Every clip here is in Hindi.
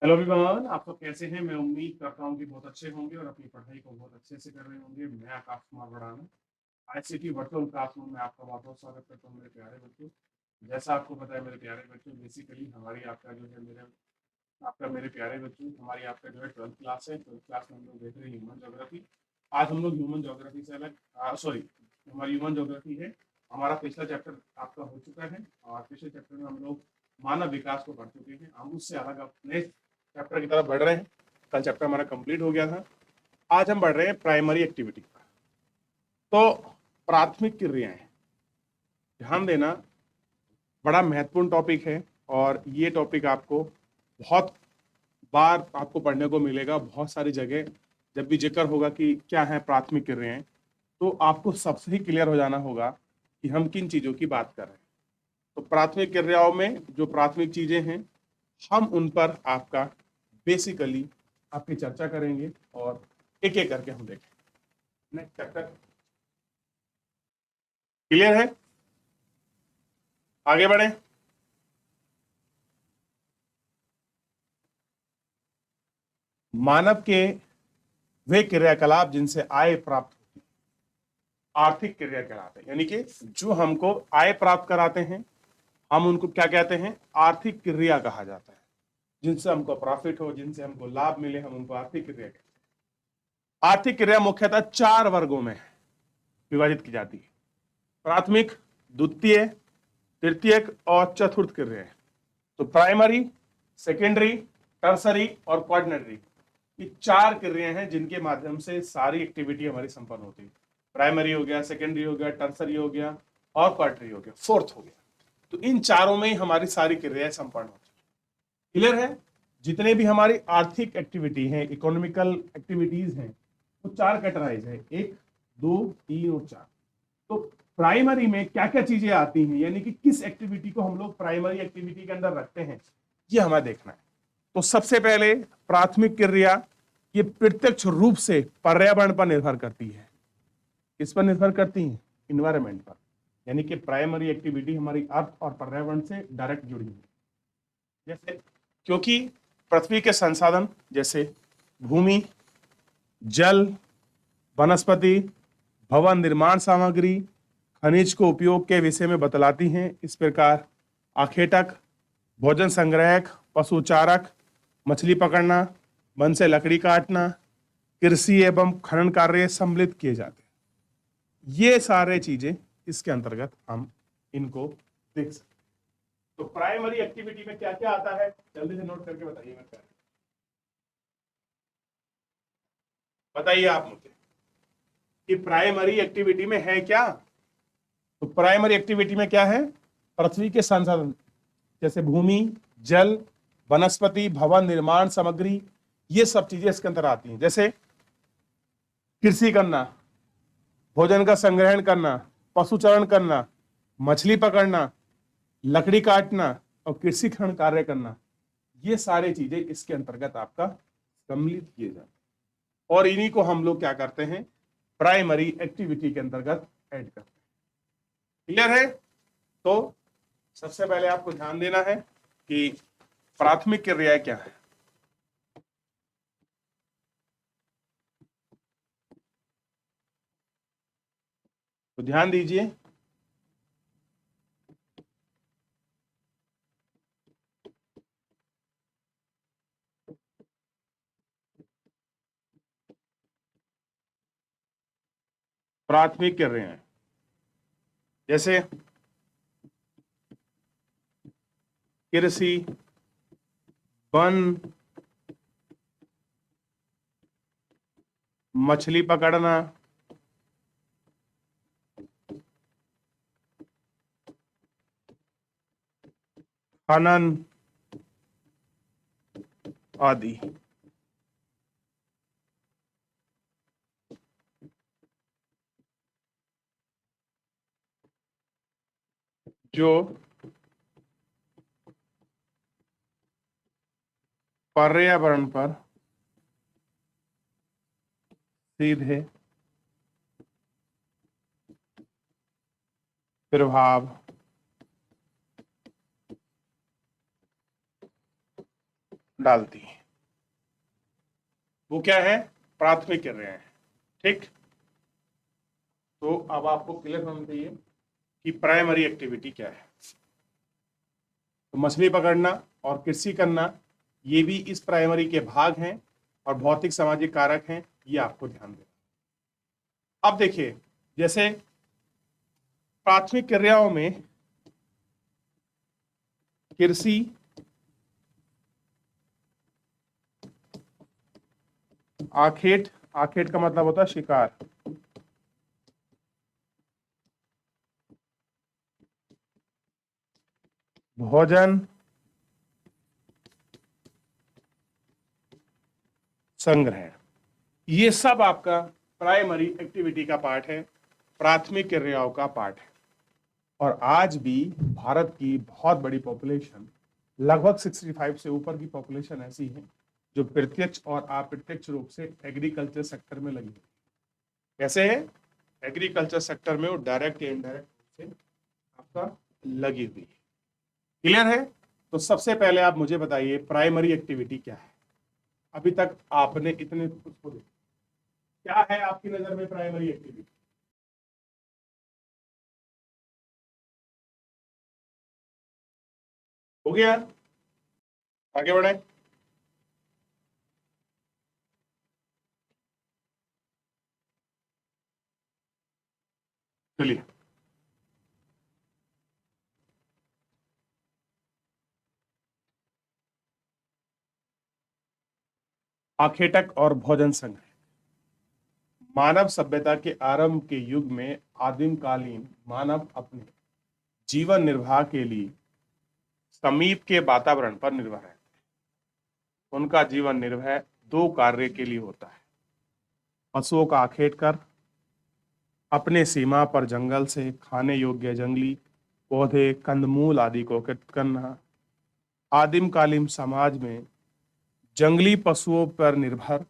हेलो एवरीवन, आप सब कैसे हैं? मैं उम्मीद करता हूँ कि बहुत अच्छे होंगे और अपनी पढ़ाई को बहुत अच्छे से कर रहे होंगे। मैं Akash Kumar Badana ICT virtual classroom में आपका बहुत बहुत स्वागत करता हूँ मेरे प्यारे बच्चों। जैसा आपको पता है मेरे प्यारे बच्चों, बेसिकली हमारी आपका जो है मेरे आपका मेरे प्यारे बच्चों हमारी आपका जो है 12th क्लास है। 12th क्लास में हम लोग देख रहे हैं ह्यूमन ज्योग्राफी। आज हम लोग ह्यूमन ज्योग्राफी से अलग सॉरी हमारी ह्यूमन ज्योग्राफी है। हमारा पिछला चैप्टर आपका हो चुका है और पिछले चैप्टर में हम लोग मानव विकास को पढ़ चुके हैं। हम उससे अलग अपने चैप्टर की तरफ बढ़ रहे हैं। कल चैप्टर हमारा कंप्लीट हो गया था। आज हम बढ़ रहे हैं प्राइमरी एक्टिविटी पर। तो प्राथमिक क्रियाएं, ध्यान देना, बड़ा महत्वपूर्ण टॉपिक है और ये टॉपिक आपको बहुत बार आपको पढ़ने को मिलेगा। बहुत सारी जगह जब भी जिक्र होगा कि क्या है प्राथमिक क्रियाएं, तो आपको सबसे ही क्लियर हो जाना होगा कि हम किन चीजों की बात कर रहे हैं। तो प्राथमिक क्रियाओं में जो प्राथमिक चीजें हैं, हम उन पर आपका बेसिकली आपकी चर्चा करेंगे और एक एक करके हम देखेंगे। नेक्स्ट चैप्टर क्लियर है? आगे बढ़े। मानव के वे क्रियाकलाप जिनसे आय प्राप्त होती है, आर्थिक क्रिया कहलाते हैं। यानी कि जो हमको आय प्राप्त कराते हैं, हम उनको क्या कहते हैं? आर्थिक क्रिया कहा जाता है। जिनसे हमको प्रॉफिट हो, जिनसे हमको लाभ मिले, हम उनको आर्थिक क्रिया कहते हैं। आर्थिक क्रिया मुख्यतः 4 वर्गों में विभाजित की जाती है: प्राथमिक, द्वितीय, तृतीयक और चतुर्थ क्रियाएं। तो प्राइमरी, सेकेंडरी, टर्सरी और क्वार्टनरी, ये 4 क्रियाएं हैं जिनके माध्यम से सारी एक्टिविटी हमारी संपन्न होती है। प्राइमरी हो गया, सेकेंडरी हो गया, टर्सरी हो गया और क्वार्टनरी हो गया, फोर्थ हो गया। तो इन चारों में ही हमारी सारी क्रियाएं संपन्न होती है। क्लियर है? जितने भी हमारी आर्थिक एक्टिविटी है, इकोनॉमिकल एक्टिविटीज हैं, वो 4 कैटेगराइज है: 1, 2, 3 और 4। तो प्राइमरी में क्या क्या चीजें आती हैं, यानी कि किस एक्टिविटी को हम लोग प्राइमरी एक्टिविटी के अंदर रखते हैं, ये हमें देखना है। तो सबसे पहले प्राथमिक क्रिया, ये प्रत्यक्ष रूप से पर्यावरण पर निर्भर करती है। किस पर निर्भर करती है? इन्वायरमेंट पर। यानी कि प्राइमरी एक्टिविटी हमारी अर्थ और पर्यावरण से डायरेक्ट जुड़ी हुई है। जैसे, क्योंकि पृथ्वी के संसाधन जैसे भूमि, जल, वनस्पति, भवन निर्माण सामग्री, खनिज को उपयोग के विषय में बतलाती हैं। इस प्रकार आखेटक, भोजन संग्रहक, पशुचारक, मछली पकड़ना, वन से लकड़ी काटना, कृषि एवं खनन कार्य सम्मिलित किए जाते हैं। ये सारे चीजें इसके अंतर्गत हम इनको देख सकते हैं। तो प्राइमरी एक्टिविटी में क्या क्या आता है, जल्दी से नोट करके बताइए। मैं बताइए आप मुझे कि प्राइमरी एक्टिविटी में है क्या। तो प्राइमरी एक्टिविटी में क्या है? पृथ्वी के संसाधन जैसे भूमि, जल, वनस्पति, भवन निर्माण सामग्री, ये सब चीजें इसके अंदर आती हैं। जैसे कृषि करना, भोजन का संग्रहण करना, पशुचारण करना, मछली पकड़ना, लकड़ी काटना और कृषि खनन कार्य करना, ये सारी चीजें इसके अंतर्गत आपका सम्मिलित किए जाते हैं और इन्हीं को हम लोग क्या करते हैं? प्राइमरी एक्टिविटी के अंतर्गत ऐड करते हैं। क्लियर है? तो सबसे पहले आपको ध्यान देना है कि प्राथमिक क्रियाएं क्या है। तो ध्यान दीजिए, प्राथमिक क्रियाएं जैसे कृषि, वन, मछली पकड़ना, खनन आदि। जो पर्यावरण पर सीधे प्रभाव डालती हैं। वो क्या है? प्राथमिक क्रियाएं। ठीक, तो अब आपको क्लियर होना चाहिए कि प्राइमरी एक्टिविटी क्या है। तो मछली पकड़ना और कृषि करना ये भी इस प्राइमरी के भाग हैं और भौतिक सामाजिक कारक हैं, ये आपको ध्यान देना। अब देखिए, जैसे प्राथमिक क्रियाओं में कृषि, आखेट, आखेट का मतलब होता है शिकार, भोजन संग्रह, ये सब आपका प्राइमरी एक्टिविटी का पार्ट है, प्राथमिक क्रियाओं का पार्ट है। और आज भी भारत की बहुत बड़ी पॉपुलेशन, लगभग 65 से ऊपर की पॉपुलेशन ऐसी है जो प्रत्यक्ष और अप्रत्यक्ष रूप से एग्रीकल्चर सेक्टर में लगी है। कैसे है? एग्रीकल्चर सेक्टर में वो डायरेक्ट या इनडायरेक्ट रूप से आपका लगी हुई है। क्लियर है? तो सबसे पहले आप मुझे बताइए प्राइमरी एक्टिविटी क्या है। अभी तक आपने इतने उसको देखा, क्या है आपकी नजर में प्राइमरी एक्टिविटी? हो गया? आगे बढ़े। चलिए, आखेटक और भोजन संग्रह। मानव सभ्यता के आरंभ के युग में आदिम कालीन मानव अपने जीवन निर्वाह के लिए समीप के वातावरण पर निर्भर है। उनका जीवन निर्वाह दो कार्य के लिए होता है: पशुओं का आखेट कर, अपने सीमा पर जंगल से खाने योग्य जंगली पौधे, कंदमूल आदि को एकत्रित करना। आदिम कालीन समाज में जंगली पशुओं पर निर्भर,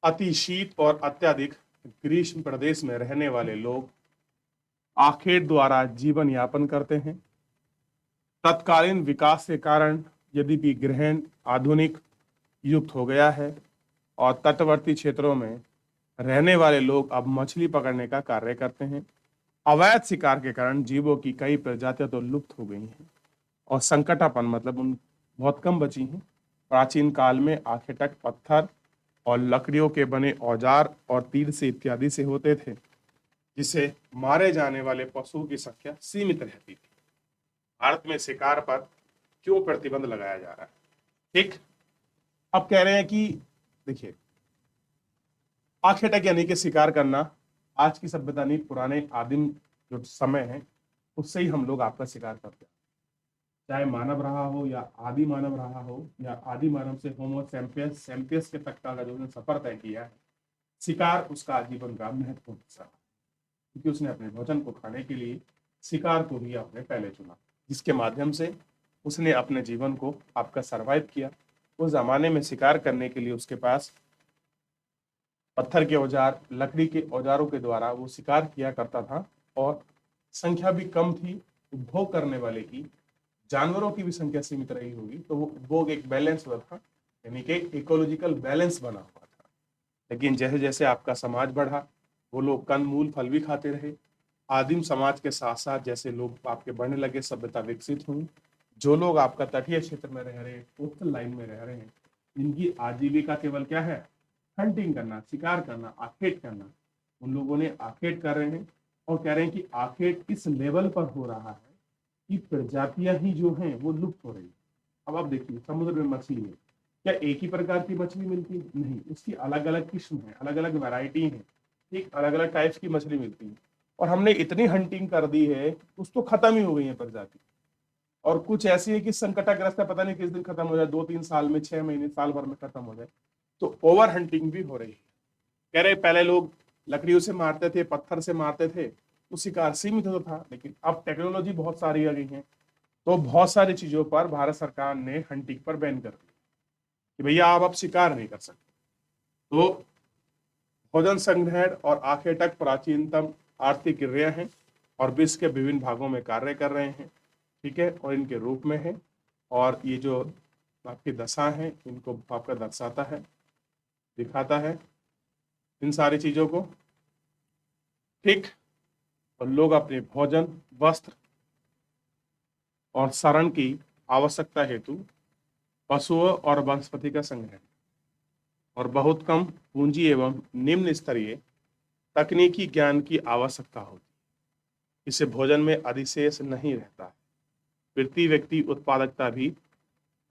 अति शीत और अत्यधिक ग्रीष्म प्रदेश में रहने वाले लोग आखेट द्वारा जीवन यापन करते हैं। तत्कालीन विकास के कारण यद्यपि ग्रहण आधुनिक युक्त हो गया है और तटवर्ती क्षेत्रों में रहने वाले लोग अब मछली पकड़ने का कार्य करते हैं। अवैध शिकार के कारण जीवों की कई प्रजातियां तो लुप्त हो गई हैं और संकटापन मतलब उन बहुत कम बची हैं। प्राचीन काल में आखेटक पत्थर और लकड़ियों के बने औजार और तीर से इत्यादि से होते थे, जिससे मारे जाने वाले पशुओं की संख्या सीमित रहती थी। भारत में शिकार पर क्यों प्रतिबंध लगाया जा रहा है? ठीक, अब कह रहे हैं कि देखिए, आखेटक यानी कि शिकार करना आज की सभ्यता नहीं, पुराने आदिम जो समय है उससे ही हम लोग आपका शिकार करते हैं। चाहे मानव रहा हो या आदि मानव रहा हो या आदि मानव से होमो सैंपियस सैंपियस के तक का जो उसने सफर तय किया है, शिकार उसका आजीवन का महत्वपूर्ण हिस्सा है, क्योंकि उसने अपने भोजन को खाने के लिए शिकार को ही आपने पहले चुना, जिसके माध्यम से उसने अपने जीवन को आपका सरवाइव किया। उस जमाने में शिकार करने के लिए उसके पास पत्थर के औजार, लकड़ी के औजारों के द्वारा वो शिकार किया करता था और संख्या भी कम थी। उपभोग करने वाले की, जानवरों की भी संख्या सीमित रही होगी, तो वो उपभोग एक बैलेंस हुआ था, यानी कि इकोलॉजिकल बैलेंस बना हुआ था। लेकिन जैसे जैसे आपका समाज बढ़ा, वो लोग कंद मूल फल भी खाते रहे। आदिम समाज के साथ साथ जैसे लोग आपके बढ़ने लगे, सभ्यता विकसित हुई। जो लोग आपका तटीय क्षेत्र में रह रहे हैं, कोस्टल लाइन में रह रहे हैं, इनकी आजीविका केवल क्या है? हंटिंग करना, शिकार करना, आखेट करना। उन लोगों ने आखेट कर रहे हैं और कह रहे हैं कि आखेट इस लेवल पर हो रहा है कि प्रजातियां ही जो हैं वो लुप्त हो रही है। अब आप देखिए, समुद्र में मछली है, क्या एक ही प्रकार की मछली मिलती है? नहीं, उसकी अलग अलग किस्म है, अलग अलग वैरायटी है, ठीक, अलग अलग टाइप्स की मछली मिलती है। और हमने इतनी हंटिंग कर दी है, कुछ तो खत्म ही हो गई है प्रजाति, और कुछ ऐसी है कि संकटग्रस्त है, पता नहीं किस दिन खत्म हो जाए, 2-3 साल में, 6 महीने, साल भर में खत्म हो जाए। तो ओवर हंटिंग भी हो रही है। कह रहे पहले लोग लकड़ियों से मारते थे, पत्थर से मारते थे, तो शिकार सीमित होता था, लेकिन अब टेक्नोलॉजी बहुत सारी आ गई है, तो बहुत सारी चीजों पर भारत सरकार ने हंटिंग पर बैन कर दिया कि भैया आप अब शिकार नहीं कर सकते। तो भोजन संग्रहण और आखेटक प्राचीनतम आर्थिक क्रिया हैं और विश्व के विभिन्न भागों में कार्य कर रहे हैं, ठीक है, और इनके रूप में है। और ये जो आपकी दशा है, इनको आपका दर्शाता है, दिखाता है इन सारी चीजों को। ठीक। और लोग अपने भोजन, वस्त्र और शरण की आवश्यकता हेतु पशुओं और वनस्पति का संग्रह और बहुत कम पूंजी एवं निम्न स्तरीय तकनीकी ज्ञान की आवश्यकता होती है। इससे भोजन में अधिशेष नहीं रहता है, प्रति व्यक्ति उत्पादकता भी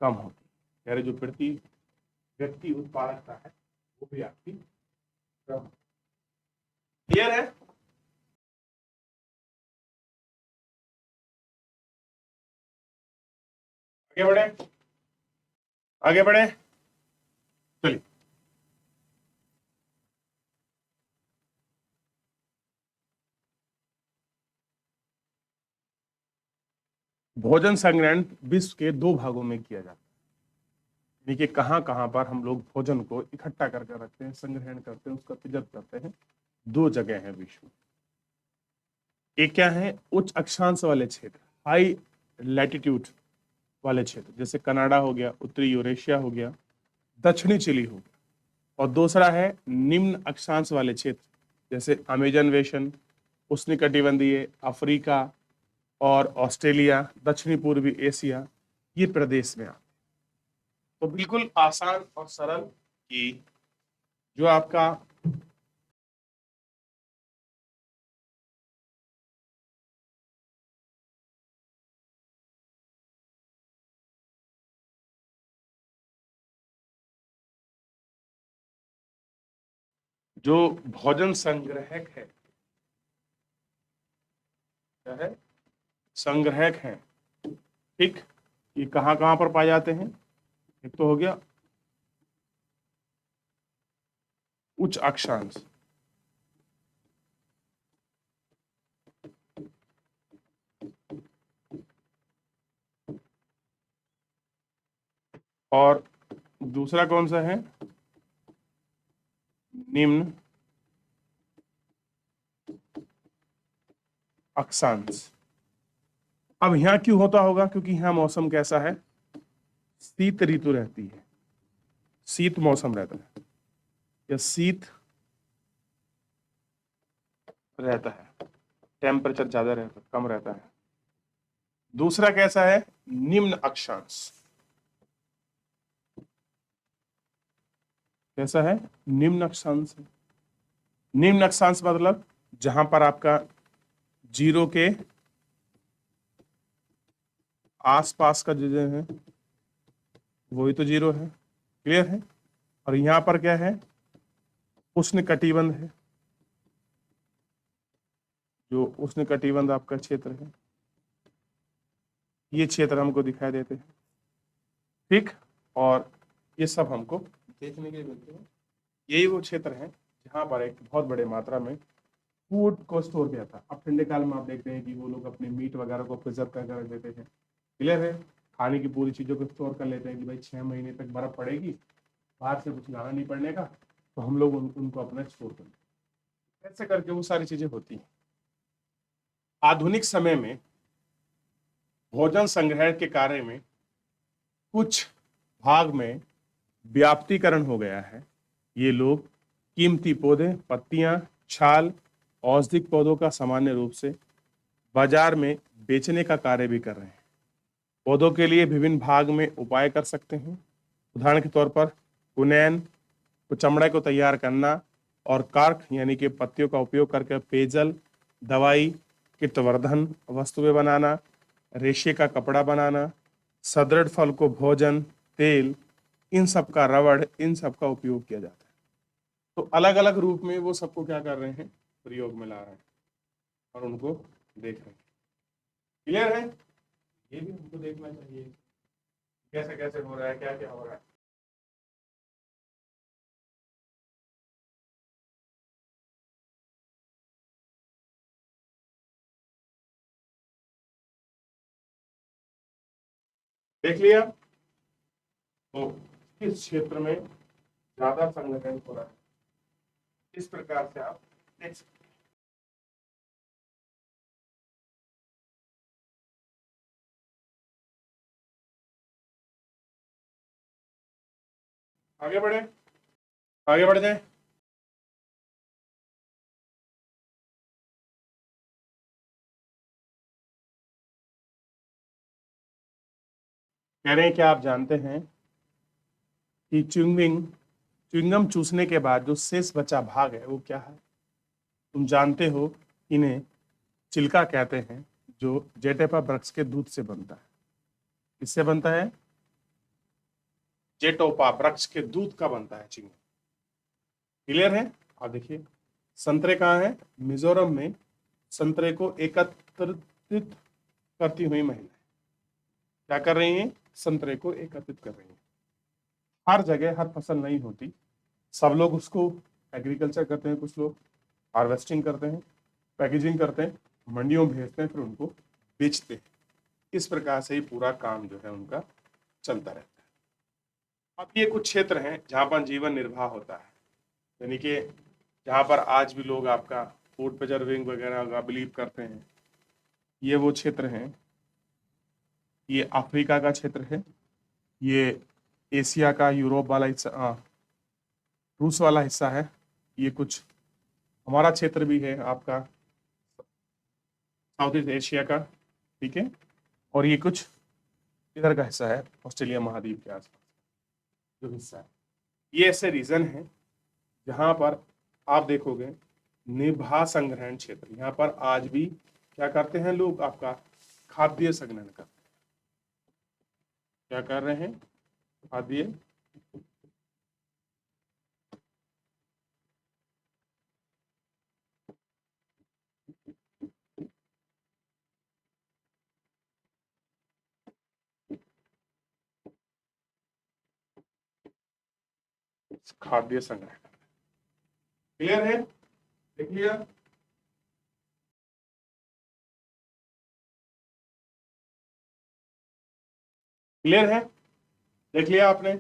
कम होती है। यानी जो प्रति व्यक्ति उत्पादकता है वो भी आपकी कम। क्लियर है? आगे बढ़े, आगे बढ़े, चलिए। भोजन संग्रहण विश्व के दो भागों में किया जाता है। देखिए कहां कहां पर हम लोग भोजन को इकट्ठा करके रखते हैं, संग्रहण करते हैं, उसका प्रिजर्व करते हैं। दो जगह है विश्व में। एक क्या है, उच्च अक्षांश वाले क्षेत्र, हाई लैटिट्यूड वाले क्षेत्र, जैसे कनाडा हो गया, उत्तरी यूरेशिया हो गया, दक्षिणी चिली हो गया। और दूसरा है निम्न अक्षांश वाले क्षेत्र, जैसे अमेजन बेसिन, उष्णकटिबंधीय अफ्रीका और ऑस्ट्रेलिया, दक्षिणी पूर्वी एशिया, ये प्रदेश में आते। तो बिल्कुल आसान और सरल कि जो आपका जो भोजन संग्रहक है, क्या है, संग्रहक है। ठीक। ये कहां कहां पर पाए जाते हैं? एक तो हो गया उच्च अक्षांश, और दूसरा कौन सा है, निम्न अक्षांश। अब यहां क्यों होता होगा? क्योंकि यहां मौसम कैसा है, शीत ऋतु रहती है, शीत मौसम रहता है, या शीत रहता है, टेम्परेचर ज्यादा रहता है, कम रहता है। दूसरा कैसा है, निम्न अक्षांश। कैसा है, निम्न अक्षांश है। निम्न अक्षांश मतलब जहां पर आपका जीरो के आसपास का जो है वही तो जीरो है। क्लियर है? और यहां पर क्या है, उष्ण कटिबंध है, जो उष्ण कटिबंध आपका क्षेत्र है, ये क्षेत्र हमको दिखाई देते हैं। ठीक। और ये सब हमको देखने के लिए मिलते हैं। यही वो क्षेत्र है जहां पर एक बहुत बड़े मात्रा में फूड को स्टोर किया था। अब ठंडे काल में आप देखते हैं कि वो लोग अपने मीट वगैरह को प्रिजर्व करके रख देते हैं। क्लियर है? खाने की पूरी चीजों को स्टोर कर लेते हैं कि भाई 6 महीने तक बर्फ पड़ेगी, बाहर से कुछ लाना नहीं पड़ने का, तो हम लोग उनको अपना स्टोर कर लेते हैं। ऐसे करके वो सारी चीजें होती हैं। आधुनिक समय में भोजन संग्रहण के कार्य में कुछ भाग में व्याप्तीकरण हो गया है। ये लोग कीमती पौधे, पत्तियां, छाल, औषधिक पौधों का सामान्य रूप से बाजार में बेचने का कार्य भी कर रहे हैं। पौधों के लिए विभिन्न भाग में उपाय कर सकते हैं। उदाहरण के तौर पर कुनैन को, चमड़े को तैयार करना, और कार्क यानी कि पत्तियों का उपयोग करके पेयजल, दवाई, कीटवर्धन वस्तुएं बनाना, रेशे का कपड़ा बनाना, सदृढ़ फल को भोजन, तेल, इन सब का रबड़, इन सब का उपयोग किया जाता है। तो अलग अलग रूप में वो सबको क्या कर रहे हैं, प्रयोग में ला रहे हैं और उनको देख रहे हैं। क्लियर है? ये भी हमको देखना चाहिए कैसे कैसे हो रहा है, क्या क्या हो रहा है। देख लिया? तो किस क्षेत्र में ज्यादा संगठन हो रहा है, इस प्रकार से आप देख सकते हैं। आगे बढ़े, आगे बढ़ जाए। कह रहे हैं कि आप जानते हैं कि च्युइंगम चूसने के बाद जो शेष बचा भाग है वो क्या है? तुम जानते हो, इन्हें चिल्का कहते हैं, जो जेटेपा वृक्ष के दूध से बनता है। किससे बनता है? जेटोपा वृक्ष के दूध का बनता है च्युइंगम। क्लियर है? आप देखिए, संतरे कहाँ है? मिजोरम में संतरे को एकत्रित करती हुई महिलाएं क्या कर रही हैं? संतरे को एकत्रित कर रही हैं। हर जगह हर फसल नहीं होती, सब लोग उसको एग्रीकल्चर करते हैं, कुछ लोग हार्वेस्टिंग करते हैं, पैकेजिंग करते हैं, मंडियों में भेजते हैं, फिर उनको बेचते हैं। इस प्रकार से ही पूरा काम जो है उनका चलता रहता है। अब ये कुछ क्षेत्र हैं जहाँ पर जीवन निर्वाह होता है, यानी कि जहाँ पर आज भी लोग आपका फूड प्रिजर्विंग वगैरह का बिलीव करते हैं। ये वो क्षेत्र हैं, ये अफ्रीका का क्षेत्र है, ये एशिया का यूरोप वाला हिस्सा, रूस वाला हिस्सा है, ये कुछ हमारा क्षेत्र भी है आपका साउथ ईस्ट एशिया का, ठीक है, और ये कुछ इधर का हिस्सा है ऑस्ट्रेलिया महाद्वीप के आसपास जो हिस्सा है। ये ऐसे रीजन है जहां पर आप देखोगे निभा संग्रहण क्षेत्र, यहाँ पर आज भी क्या करते हैं लोग? आपका खाद्य संग्रहण करते हैं। क्या कर रहे हैं? खाद्य खाद्य संग्रह। क्लियर है? देख लिया? क्लियर है? देख लिया आपने?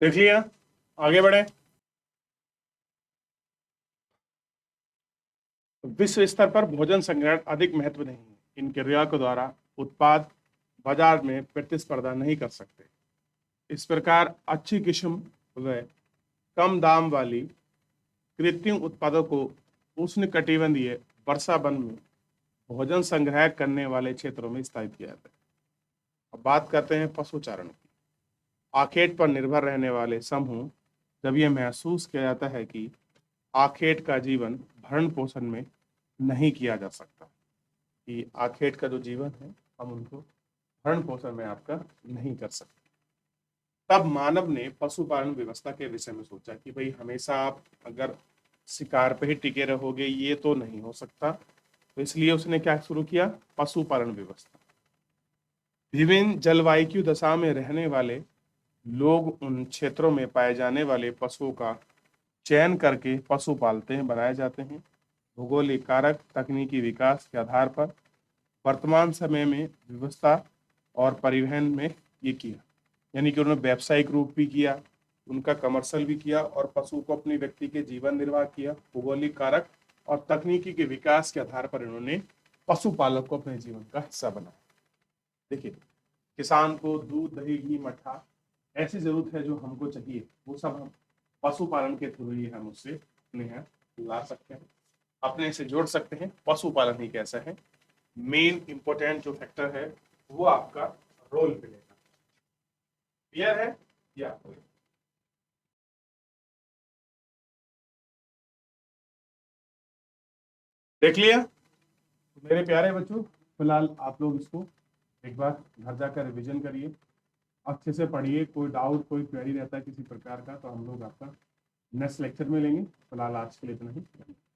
देख लिया? आगे बढ़े। विश्व स्तर पर भोजन संग्रहण अधिक महत्व नहीं है। इन क्रिया के द्वारा उत्पाद बाजार में प्रतिस्पर्धा नहीं कर सकते। इस प्रकार अच्छी किस्म व कम दाम वाली कृत्रिम उत्पादों को उष्णकटिबंधीय वर्षा वन में भोजन संग्रह करने वाले क्षेत्रों में स्थापित किया जाता है। अब बात करते हैं पशुचारण की। आखेट पर निर्भर रहने वाले समूह, जब यह महसूस किया जाता है कि आखेट का जीवन भरण पोषण में नहीं किया जा सकता, कि आखेट का जो जीवन है हम उनको भरण पोषण में आपका नहीं कर सकते, तब मानव ने पशुपालन व्यवस्था के विषय में सोचा कि भाई हमेशा आप अगर शिकार पे ही टिके रहोगे ये तो नहीं हो सकता। तो इसलिए उसने क्या शुरू किया? पशुपालन व्यवस्था। विभिन्न जलवायु की दशा में रहने वाले लोग उन क्षेत्रों में पाए जाने वाले पशुओं का चयन करके पशु पालते हैं, बनाए जाते हैं। भौगोलिक कारक तकनीकी विकास के आधार पर वर्तमान समय में व्यवस्था और परिवहन में ये किया, यानी कि उन्होंने व्यावसायिक रूप भी किया, उनका कमर्शियल भी किया और पशु को अपनी व्यक्ति के जीवन निर्वाह किया। भौगोलिक कारक और तकनीकी के विकास के आधार पर इन्होंने पशुपालक को अपने जीवन का हिस्सा बनाया। देखिए, किसान को दूध दही घी मट्ठा ऐसी जरूरत है जो हमको चाहिए, वो सब हम पशुपालन के थ्रू ही हम उससे अपने यहाँ ला सकते हैं, अपने से जोड़ सकते हैं। पशुपालन ही कैसा है, मेन इंपॉर्टेंट जो फैक्टर है वो आपका रोल प्लेगा। क्लियर है? या देख लिया? तो मेरे प्यारे बच्चों, फिलहाल आप लोग इसको एक बार घर जाकर रिवीजन करिए, अच्छे से पढ़िए। कोई डाउट कोई क्वेरी रहता है किसी प्रकार का तो हम लोग आपका नेक्स्ट लेक्चर में लेंगे। फिलहाल आज के लिए इतना ही।